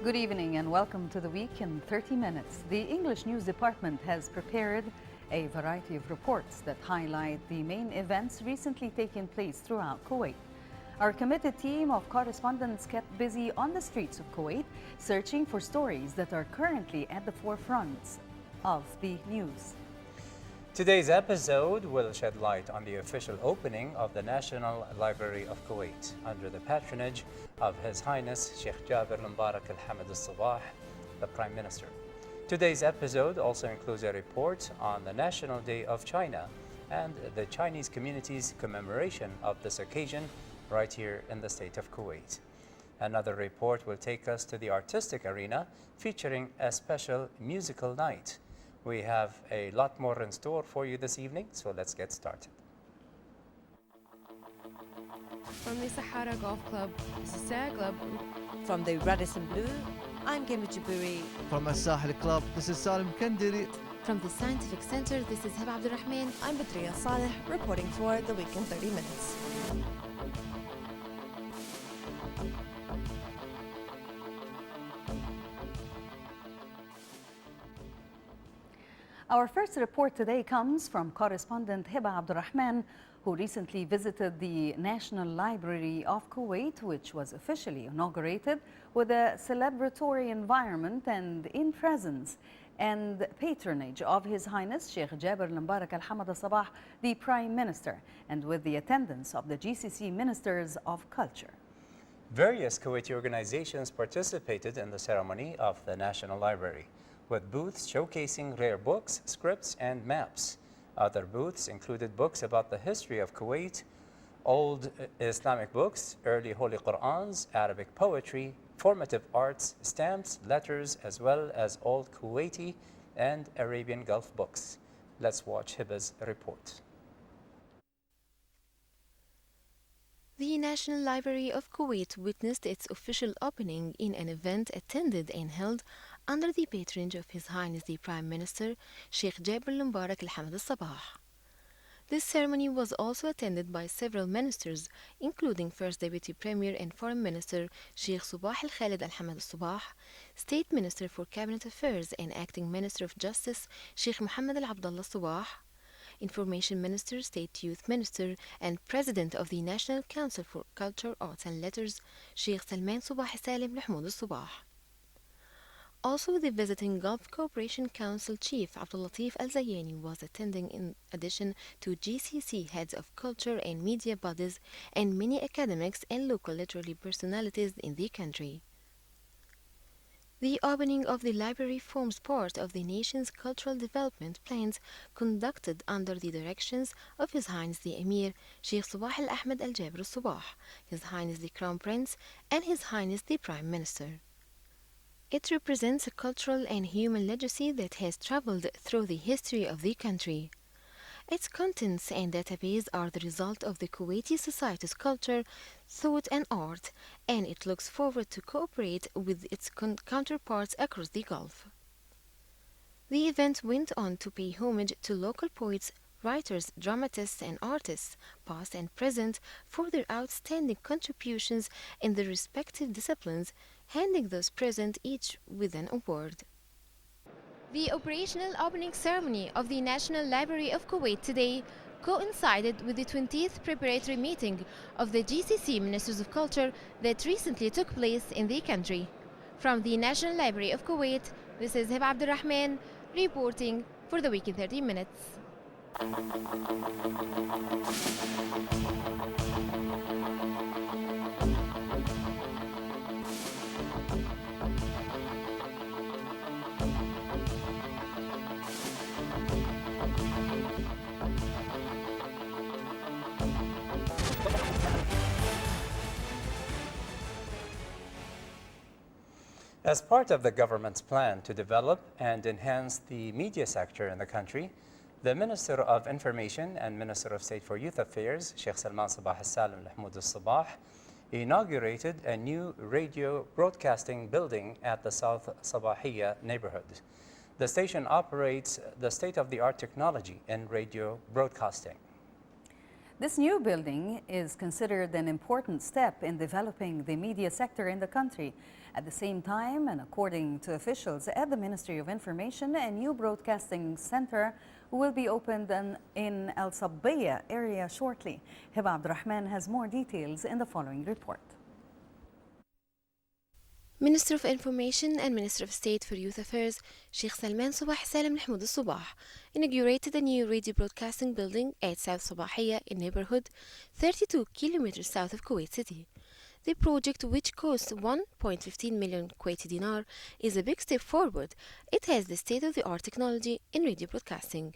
Good evening and welcome to the week in 30 minutes. The English News Department has prepared a variety of reports that highlight the main events recently taking place throughout Kuwait. Our committed team of correspondents kept busy on the streets of Kuwait, searching for stories that are currently at the forefront of the news. Today's episode will shed light on the official opening of the National Library of Kuwait under the patronage of His Highness Sheikh Jaber Mubarak Al-Hamad Al-Sabah, the Prime Minister. Today's episode also includes a report on the National Day of China and the Chinese community's commemoration of this occasion right here in the state of Kuwait. Another report will take us to the artistic arena featuring a special musical night. We have a lot more in store for you this evening, so let's get started. From the Sahara Golf Club, this is Sarah Club. From the Radisson Blue, I'm Gemma Jaburi. From Al-Sahel Club, this is Salim Kandiri. From the Scientific Center, this is Heba Abdurrahman. I'm Badriya Saleh, reporting for The Week in 30 Minutes. Our first report today comes from correspondent Heba Abdurrahman, who recently visited the National Library of Kuwait, which was officially inaugurated with a celebratory environment and in presence and patronage of His Highness Sheikh Jaber Mubarak Al-Hamad Al-Sabah, the Prime Minister, and with the attendance of the GCC Ministers of Culture. Various Kuwaiti organizations participated in the ceremony of the National Library, with booths showcasing rare books, scripts, and maps. Other booths included books about the history of Kuwait, old Islamic books, early Holy Qur'ans, Arabic poetry, formative arts, stamps, letters, as well as old Kuwaiti and Arabian Gulf books. Let's watch Hiba's report. The National Library of Kuwait witnessed its official opening in an event attended and held under the patronage of His Highness the Prime Minister, Sheikh Jaber Mubarak Al-Hamad Al-Sabah. This ceremony was also attended by several ministers, including First Deputy Premier and Foreign Minister Sheikh Subah Al-Khalid Al-Hamad Al-Sabah, State Minister for Cabinet Affairs and Acting Minister of Justice Sheikh Mohammed Al-Abdullah Sabah, Information Minister, State Youth Minister, and President of the National Council for Culture, Arts and Letters, Sheikh Salman Subah Salim Mahmoud Al-Sabah. Also, the visiting Gulf Cooperation Council Chief Abdul Latif Al-Zayani was attending, in addition to GCC heads of culture and media bodies and many academics and local literary personalities in the country. The opening of the library forms part of the nation's cultural development plans conducted under the directions of His Highness the Emir, Sheikh Subah Al-Ahmed Al-Jaber Al-Sabah, His Highness the Crown Prince, and His Highness the Prime Minister. It represents a cultural and human legacy that has traveled through the history of the country. Its contents and database are the result of the Kuwaiti society's culture, thought and art, and it looks forward to cooperate with its counterparts across the Gulf. The event went on to pay homage to local poets, writers, dramatists and artists, past and present, for their outstanding contributions in their respective disciplines, handing those present each with an award. The operational opening ceremony of the National Library of Kuwait today coincided with the 20th preparatory meeting of the GCC Ministers of Culture that recently took place in the country. From the National Library of Kuwait, this is Heba Abdurrahman reporting for The Week in 30 Minutes. As part of the government's plan to develop and enhance the media sector in the country, the Minister of Information and Minister of State for Youth Affairs, Sheikh Salman Subah Salim Mahmoud Al-Sabah, inaugurated a new radio broadcasting building at the South Sabahiyya neighborhood. The station operates the state-of-the-art technology in radio broadcasting. This new building is considered an important step in developing the media sector in the country. At the same time, and according to officials at the Ministry of Information, a new broadcasting center will be opened in Al Sabbiya area shortly. Hiba Abdurrahman has more details in the following report. Minister of Information and Minister of State for Youth Affairs, Sheikh Salman Sabah Salam Mahmoud Sabah, inaugurated a new radio broadcasting building at South Sabahiyya in neighborhood 32 kilometers south of Kuwait City. The project, which costs 1.15 million Kuwaiti dinar, is a big step forward. It has the state-of-the-art technology in radio broadcasting.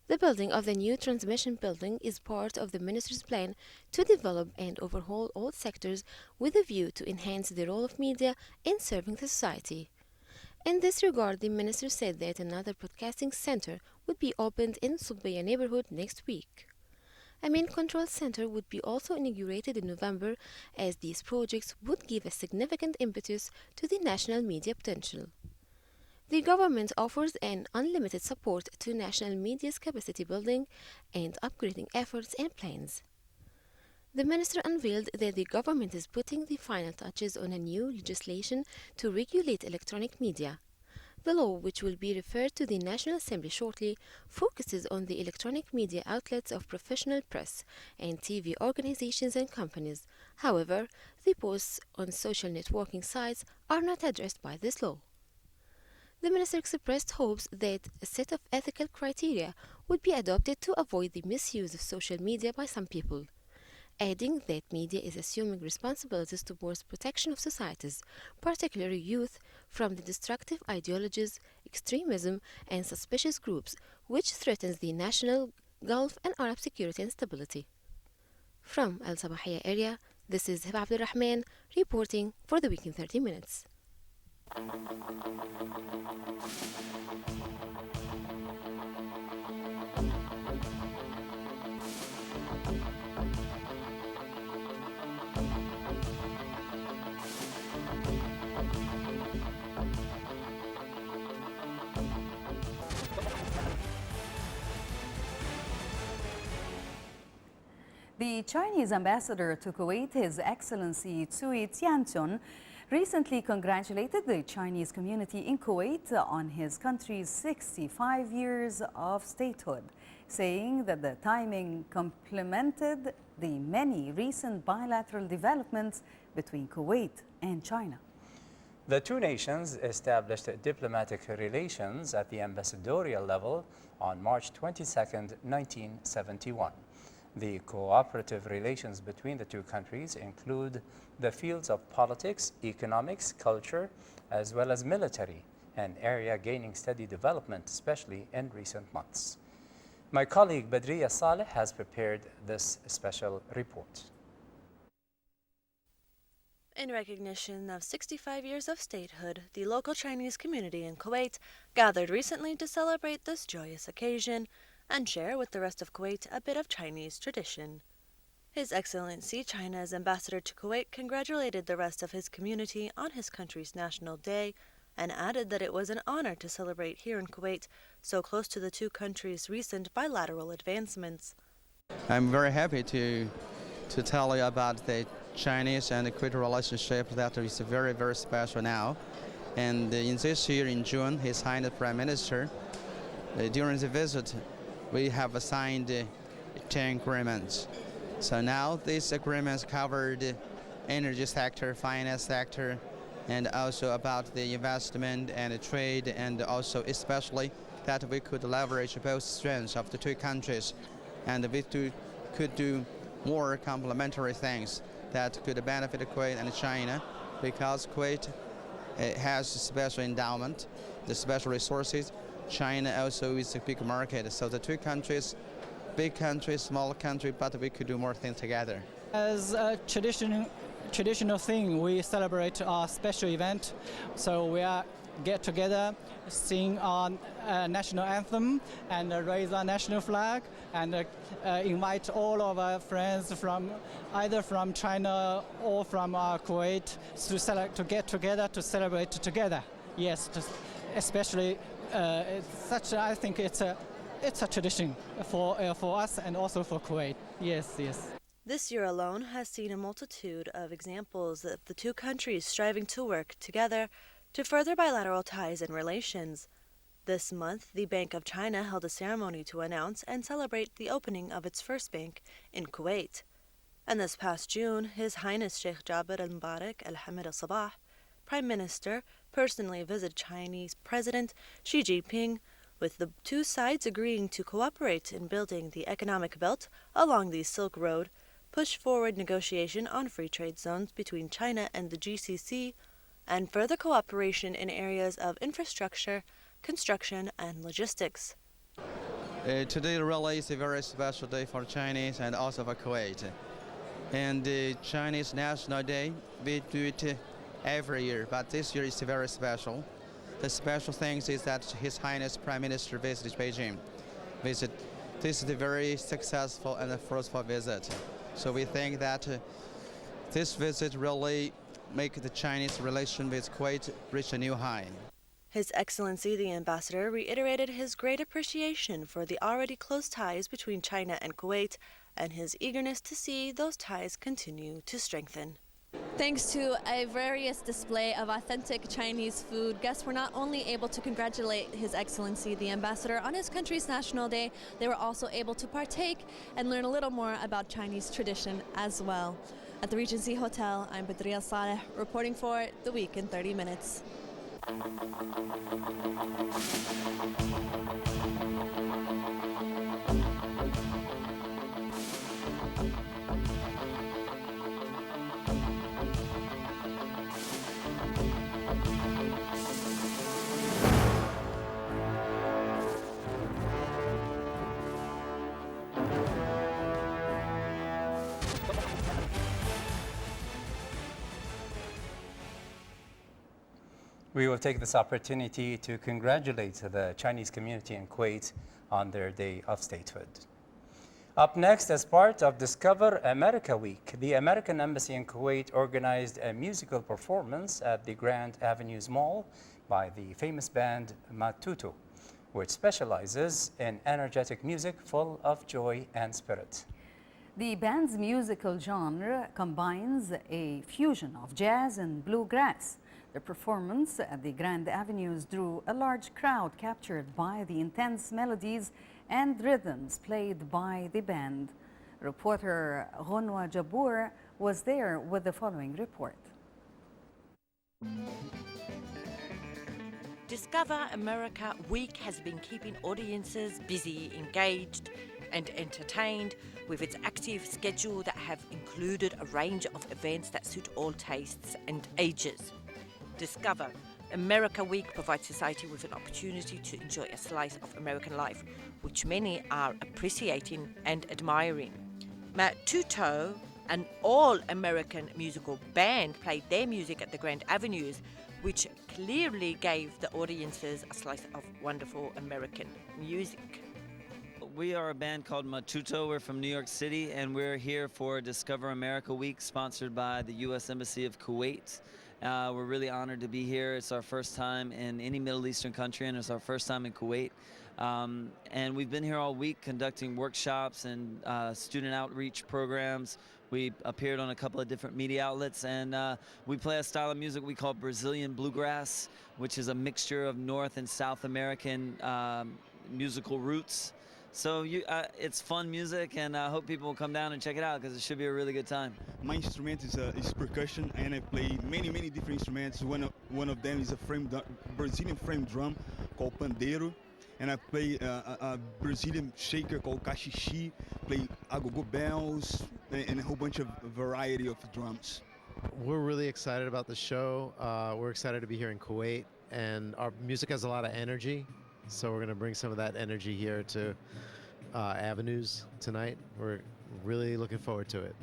The building of the new transmission building is part of the Minister's plan to develop and overhaul all sectors with a view to enhance the role of media in serving the society. In this regard, the Minister said that another broadcasting center would be opened in Sabbiya neighborhood next week. A main control center would be also inaugurated in November, as these projects would give a significant impetus to the national media potential. The government offers an unlimited support to national media's capacity building and upgrading efforts and plans. The minister unveiled that the government is putting the final touches on a new legislation to regulate electronic media. The law, which will be referred to the National Assembly shortly, focuses on the electronic media outlets of professional press and TV organizations and companies. However, the posts on social networking sites are not addressed by this law. The minister expressed hopes that a set of ethical criteria would be adopted to avoid the misuse of social media by some people, adding that media is assuming responsibilities towards protection of societies, particularly youth, from the destructive ideologies, extremism, and suspicious groups which threatens the national, Gulf, and Arab security and stability. From Al Sabahiyya area, this is Hiba Abdurrahman reporting for the Week in 30 Minutes. The Chinese ambassador to Kuwait, His Excellency Cui Tianchun, recently congratulated the Chinese community in Kuwait on his country's 65 years of statehood, saying that the timing complemented the many recent bilateral developments between Kuwait and China. The two nations established diplomatic relations at the ambassadorial level on March 22, 1971. The cooperative relations between the two countries include the fields of politics, economics, culture, as well as military, an area gaining steady development, especially in recent months. My colleague Badriya Saleh has prepared this special report. In recognition of 65 years of statehood, the local Chinese community in Kuwait gathered recently to celebrate this joyous occasion and share with the rest of Kuwait a bit of Chinese tradition. His Excellency China's ambassador to Kuwait congratulated the rest of his community on his country's National Day and added that it was an honor to celebrate here in Kuwait, so close to the two countries' recent bilateral advancements. I'm very happy to tell you about the Chinese and the Kuwait relationship that is very, very special now. And in this year, in June, His Highness Prime Minister, during the visit, we have signed 10 agreements. So now these agreements covered energy sector, finance sector, and also about the investment and trade, and also especially that we could leverage both strengths of the two countries, and we could do more complementary things that could benefit Kuwait and China, because Kuwait has special endowment, the special resources. China also is a big market, so the two countries, big country, small country, but we could do more things together. As a traditional thing, we celebrate our special event, so we get together, sing our national anthem, and raise our national flag, and invite all of our friends from either from China or from Kuwait to get together to celebrate together. Yes, especially I think it's a it's a tradition for us and also for Kuwait. Yes, yes. This year alone has seen a multitude of examples of the two countries striving to work together to further bilateral ties and relations. This month, the Bank of China held a ceremony to announce and celebrate the opening of its first bank in Kuwait. And this past June, His Highness Sheikh Jabir al-Mubarak al-Hamid al-Sabah, Prime Minister, personally visited Chinese President Xi Jinping, with the two sides agreeing to cooperate in building the economic belt along the Silk Road, push forward negotiation on free trade zones between China and the GCC, and further cooperation in areas of infrastructure, construction, and logistics. Today really is a very special day for Chinese and also for Kuwait. And the Chinese National Day, we do it every year, but this year is very special. The special thing is that His Highness Prime Minister visited Beijing. This is a very successful and fruitful visit. So we think that this visit really make the Chinese relation with Kuwait reach a new high. His Excellency the Ambassador reiterated his great appreciation for the already close ties between China and Kuwait and his eagerness to see those ties continue to strengthen. Thanks to a various display of authentic Chinese food, guests were not only able to congratulate His Excellency the Ambassador on his country's National Day, they were also able to partake and learn a little more about Chinese tradition as well. At the Regency Hotel, I'm Badriya Saleh, reporting for The Week in 30 Minutes. We will take this opportunity to congratulate the Chinese community in Kuwait on their Day of Statehood. Up next, as part of Discover America Week, the American Embassy in Kuwait organized a musical performance at the Grand Avenues Mall by the famous band Matuto, which specializes in energetic music full of joy and spirit. The band's musical genre combines a fusion of jazz and bluegrass. The performance at the Grand Avenues drew a large crowd captured by the intense melodies and rhythms played by the band. Reporter Ghonwa Jabour was there with the following report. Discover America Week has been keeping audiences busy, engaged and entertained with its active schedule that have included a range of events that suit all tastes and ages. Discover America Week provides society with an opportunity to enjoy a slice of American life, which many are appreciating and admiring. Matuto, an all-American musical band, played their music at the Grand Avenues, which clearly gave the audiences a slice of wonderful American music. We are a band called Matuto. We're from New York City, and we're here for Discover America Week, sponsored by the U.S. Embassy of Kuwait. We're really honored to be here. It's our first time in any Middle Eastern country, and it's our first time in Kuwait. And we've been here all week conducting workshops and student outreach programs. We appeared on a couple of different media outlets, and we play a style of music we call Brazilian bluegrass, which is a mixture of North and South American musical roots. So it's fun music, and I hope people will come down and check it out because it should be a really good time. My instrument is percussion, and I play many different instruments. One of them is a Brazilian frame drum called pandeiro, and I play a Brazilian shaker called cachixi, play agogo bells, and a whole bunch of variety of drums. We're really excited about the show. We're excited to be here in Kuwait, and our music has a lot of energy. So we're going to bring some of that energy here to Avenues tonight. We're really looking forward to it.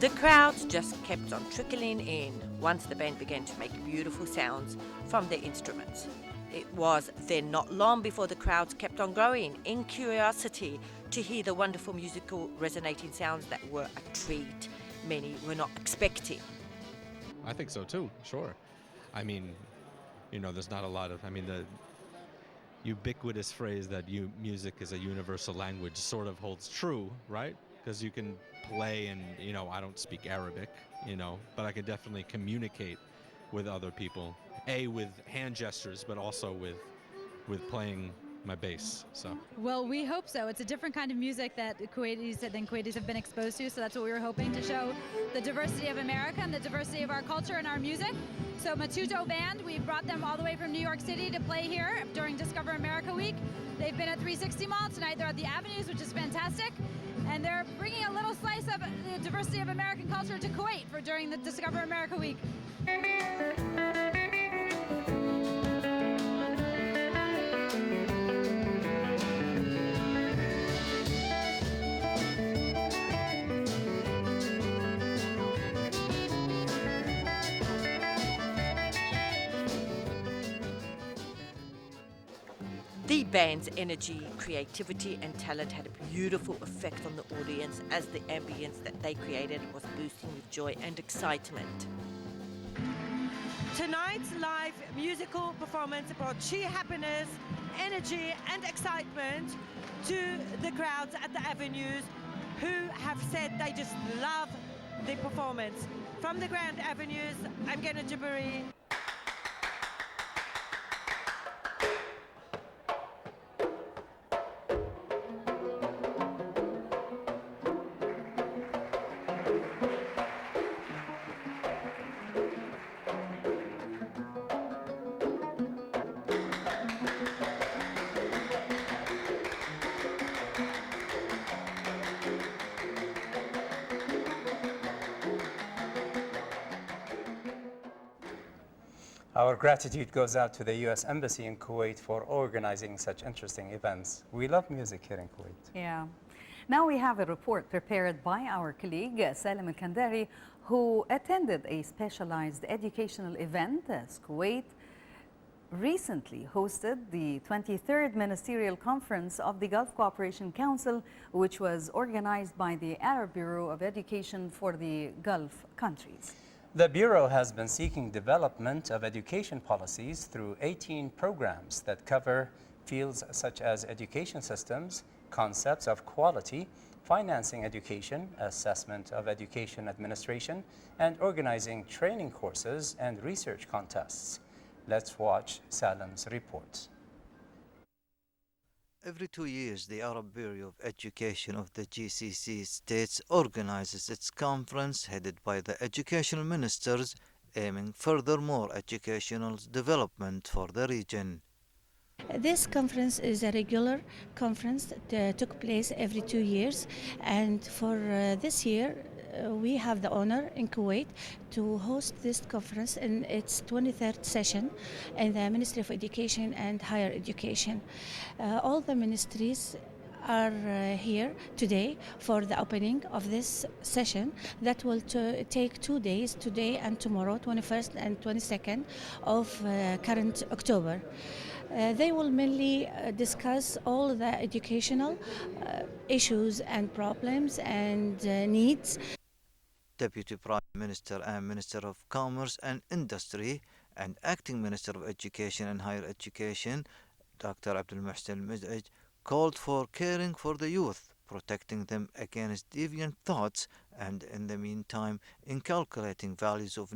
The crowds just kept on trickling in once the band began to make beautiful sounds from their instruments. It was then not long before the crowds kept on growing in curiosity to hear the wonderful musical resonating sounds that were a treat many were not expecting. I think so too, sure. I mean, you know, there's not a lot of, I mean, the ubiquitous phrase that music is a universal language sort of holds true, right? Because you can play and, you know, I don't speak Arabic, you know, but I can definitely communicate with other people, with hand gestures, but also with playing my bass. So well, we hope so. It's a different kind of music that Kuwaitis have been exposed to, so that's what we were hoping to show, the diversity of America and the diversity of our culture and our music. So Matuto Band, we brought them all the way from New York City to play here during Discover America Week. They've been at 360 Mall tonight. They're at the Avenues, which is fantastic. And they're bringing a little slice of the diversity of American culture to Kuwait during the Discover America Week. The band's energy, creativity and talent had a beautiful effect on the audience as the ambience that they created was boosting with joy and excitement. Tonight's live musical performance brought sheer happiness, energy and excitement to the crowds at the Avenues, who have said they just love the performance. From the Grand Avenues, I'm Gena Jaburi. Our gratitude goes out to the U.S. Embassy in Kuwait for organizing such interesting events. We love music here in Kuwait. Yeah. Now we have a report prepared by our colleague Salim Al-Kandari, who attended a specialized educational event as Kuwait recently hosted the 23rd Ministerial Conference of the Gulf Cooperation Council, which was organized by the Arab Bureau of Education for the Gulf countries. The Bureau has been seeking development of education policies through 18 programs that cover fields such as education systems, concepts of quality, financing education, assessment of education administration, and organizing training courses and research contests. Let's watch Salim's report. Every 2 years, the Arab Bureau of Education of the GCC states organizes its conference headed by the educational ministers, aiming furthermore educational development for the region. This conference is a regular conference that took place every 2 years, and for this year we have the honor in Kuwait to host this conference in its 23rd session in the Ministry of Education and Higher Education. All the ministries are here today for the opening of this session that will take 2 days, today and tomorrow, 21st and 22nd of current October. They will mainly discuss all the educational issues and problems and needs. Deputy Prime Minister and Minister of Commerce and Industry and Acting Minister of Education and Higher Education, Dr. Abdul Muhsin Mizaj, called for caring for the youth, protecting them against deviant thoughts, and in the meantime inculcating values of